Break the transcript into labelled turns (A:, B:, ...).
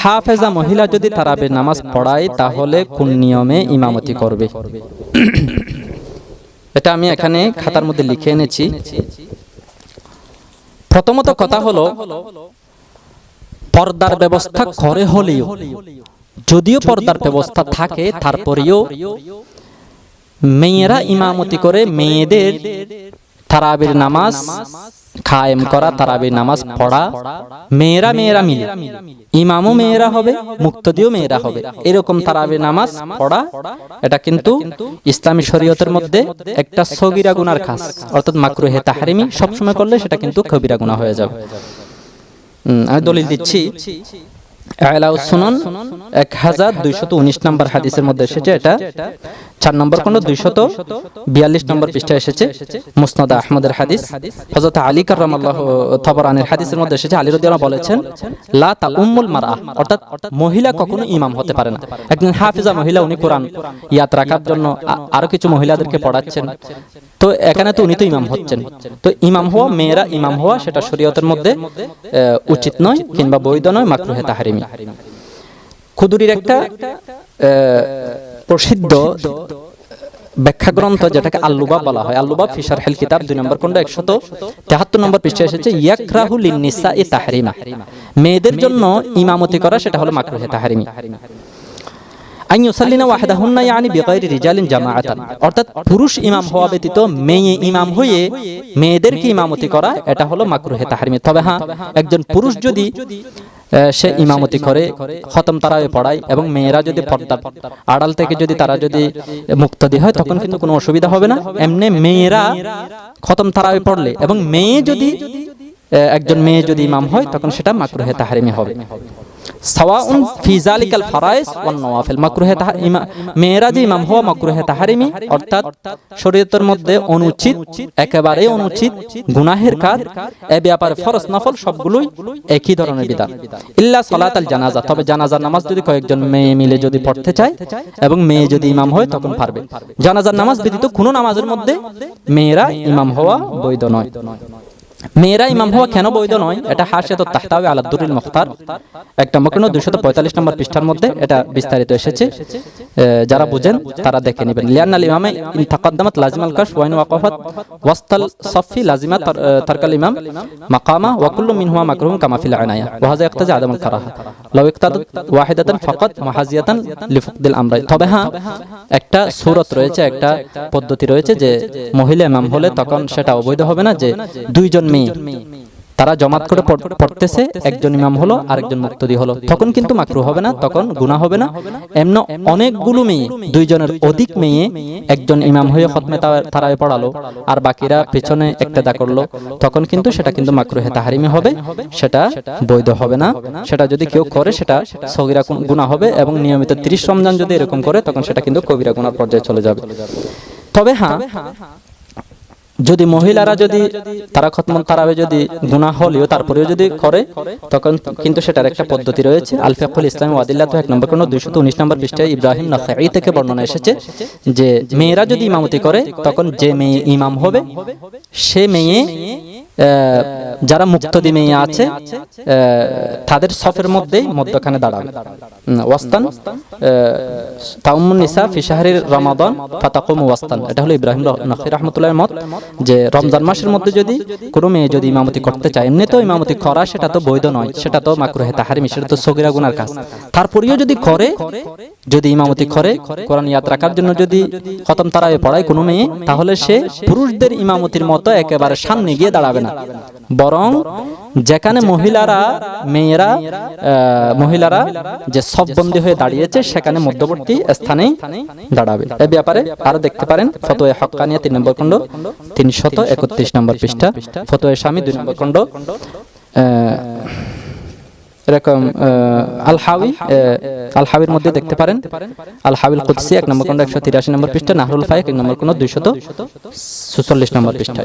A: হাফেজা মহিলা যদি তারাবির নামাজ পড়ায় তাহলে কোন নিয়মে ইমামতি করবে? এটা আমি এখানে খাতার মধ্যে লিখে এনেছি। প্রথমত কথা হলো, পর্দার ব্যবস্থা করে হলেও, যদিও পর্দার ব্যবস্থা থাকে তারপরেও মেয়েরা ইমামতি করে মেয়েদের তারাবির নামাজ কায়েম করা, তারাবির নামাজ পড়া, মেয়েরা মিলে, ইমামও মেয়েরা হবে, মুক্তদিও মেয়েরা হবে, এরকম তারাবির নামাজ পড়া, এটা কিন্তু ইসলামী শরীয়তের মধ্যে একটা সগীরা গুনার কাজ, অর্থাৎ মাকরুহে তাহরিমি। সবসময় করলে সেটা কিন্তু কবিরা গুনাহ হয়ে যাবে। আমি দলিল দিচ্ছি, আলাউস সুনান 1219 নম্বর হাদিসের মধ্যে এসেছে, এটা 4 নম্বর খণ্ড 242 নম্বর পৃষ্ঠায় এসেছে, মুসনাদ আহমদের হাদিস। হযরত আলী কাররামাল্লাহু তাবরানির হাদিসের মধ্যে এসেছে, আলী রাদিয়াল্লাহু বলেছেন, লা তাউম্মুল মারআ, অর্থাৎ মহিলা কখনো ইমাম হতে পারে না। একজন হাফেজা মহিলা, উনি কোরআন ইয়াদ রাখার জন্য আরো কিছু মহিলাদেরকে পড়াচ্ছেন, তো এখানে তো উনি তো ইমাম হচ্ছেন। তো ইমাম হওয়া, মেয়েরা ইমাম হওয়া, সেটা শরীয়তের মধ্যে উচিত নয় কিংবা বৈধ নয়, মাকরুহে তাহরিমি। খুদুরির একটা প্রসিদ্ধ ব্যাখ্যা গ্রন্থ যেটাকে আল-লুবাব বলা হয়, আল-লুবাব ফি শারহিল কিতাব 2 নম্বর খণ্ড 173 নম্বর পৃষ্ঠায় এসেছে, ইয়াকরাহু লিন-নিসাই তাহরিমা, মেয়েদের জন্য ইমামতি করা সেটা হলো মাকরুহে তাহরিমি। আন ইউসাল্লিনা ওয়াহদাহুন্না ইয়ানি বিগাইরি রিজালিন জামাআতান, অর্থাৎ পুরুষ ইমাম হওয়া ব্যতীত মেয়ে ইমাম হয়ে মেয়েদেরকে ইমামতি করা, এটা হলো মাকরুহে তাহরিমি। তবে হ্যাঁ, একজন পুরুষ যদি সে ইমামতি করে, খতম তারাবি পড়ায়, এবং মেয়েরা যদি পর্দার আড়াল থেকে যদি তারা যদি মুক্তদি হয়, তখন কিন্তু কোনো অসুবিধা হবে না। এমনি মেয়েরা খতম তারাবি পড়লে এবং একজন মেয়ে যদি ইমাম হয়, তখন সেটা মাকরুহে তাহরিমি হবে। সাওয়াউন ফি যালিকাল ফারাইজ ওয়ান নওয়াফিল, মাকরুহে মেয়েরা যে ইমাম হওয়া মাকরুহে তাহরিমি, অর্থাৎ শরীয়তের মধ্যে অনুচিত, একেবারে অনুচিত গুনাহের কাজ, এ ব্যাপারে ফরজ নফল সবগুলোই একই ধরনের বিধান। ইল্লা সালাতাল জানাজা, তবে জানাজার নামাজ যদি কয়েকজন মেয়ে মিলে যদি পড়তে চায় এবং মেয়ে যদি ইমাম হয়, তখন পারবে। জানাজার নামাজ ব্যতীত কোনো নামাজের মধ্যে মেয়েরা ইমাম হওয়া বৈধ নয়। মেয়েরা ইমাম হওয়া কেন বৈধ নয়, এটা হাশিয়াতুত তাহতাওয়ি আলা দুররিল মুখতার 1 নম্বর খণ্ড 245 নম্বর পৃষ্ঠার মধ্যে এটা বিস্তারিত এসেছে, যারা বুঝেন তারা দেখে নেবেন। লিআন্নাল ইমামে ইন তাকদ্দামাত লাজিমাল কাশ ওয়া ইন ওয়াকাফাত ওয়াসতাল সাফি লাজিমাত তারকাল ইমাম মাকামা ওয়া কুল্লু মিনহুমা মাকরুহুন কামা ফিল আনায়া ওয়া হাযা ইয়াকতাজি আদামুল কারাহা লাউ ইকতাদাত ওয়াহিদাতান ফাকাত মুহাজিয়াতান লিফুকদিল আমরাই। তবে হ্যাঁ, একটা সূরত রয়েছে, একটা পদ্ধতি রয়েছে যে মহিলা ইমাম হলে তখন সেটা অবৈধ হবে না, যে দুইজন মেয়ে তারা জমাত করে পড়তেছে, একজন ইমাম হলো আরেকজন মুক্তদি হলো, তখন কিন্তু মাকরুহ হবে না, তখন গুনাহ হবে না। এমন অনেকগুলো মেয়ে, দুইজনের অধিক মেয়ে একজন ইমাম হয়ে খতমে তারাবি পড়ালো আর বাকিরা পেছনে ইক্তেদা করলো, তখন কিন্তু সেটা কিন্তু মাকরুহে তাহরিমি হবে, সেটা বৈধ হবে না। সেটা যদি কেউ করে সেটা সগীরা গুনাহ হবে, এবং নিয়মিত 30 রমজান যদি এরকম করে, তখন সেটা কিন্তু কবিরা গুনার পর্যায়ে চলে যাবে। তবে হ্যাঁ, যদি মহিলারা যদি তারা খতম তারাবি যদি গুনাহ হলেও তারপরেও যদি করে, তখন কিন্তু সেটার একটা পদ্ধতি রয়েছে। আল ফিকহুল ইসলামি ওয়া আদিল্লাতু 1 নম্বর খণ্ড 219 নম্বর পৃষ্ঠায় ইব্রাহিম নাখাঈ থেকে বর্ণনা এসেছে যে মেয়েরা যদি ইমামতি করে, তখন যে মেয়ে ইমাম হবে সে মেয়ে, যারা মুক্তদি মেয়ে আছে তাদের সফের মধ্যেই মধ্যখানে দাঁড়াবে। ওয়াস্তান তাউমুন নিসা ফি শাহরির রমাদান ফাতাকুমু ওয়াস্তান, এটা হলো ইব্রাহিম নাখাঈ রাহমাতুল্লাহির মত, যে রমজান মাসের মধ্যে যদি কোনো মেয়ে যদি ইমামতি করতে চায়, এমনি তো ইমামতি করা সেটা তো বৈধ নয়, সেটা তো মাকরুহে তাহরিমি, সেটা তো সগীরা গুনার কাজ। তারপরেও যদি করে, যদি ইমামতি করে, কোরআন ইয়াদ রাখার জন্য যদি খতম তারাবি পড়ায় কোনো মেয়ে, তাহলে সে পুরুষদের ইমামতির মতো একেবারে সামনে গিয়ে দাঁড়াবে না, বরং যেখানে মহিলারা যে সববন্দী হয়ে দাঁড়িয়েছে সেখানে মধ্যবর্তী স্থানেই দাঁড়াবে। এই ব্যাপারে আরো দেখতে পারেন ফতোয়া হক্কানিয়া 3 নম্বর খণ্ড 331 নম্বর পৃষ্ঠা, ফতোয়া শামী 2 নম্বর খণ্ড, এরকম আল হাবির মধ্যে দেখতে পারেন, আল হাবিল কুদসি 1 নম্বর খণ্ড 183 নম্বর পৃষ্ঠা, নাহরুল ফায়েক 1 নম্বর খণ্ড 246 নম্বর পৃষ্ঠা।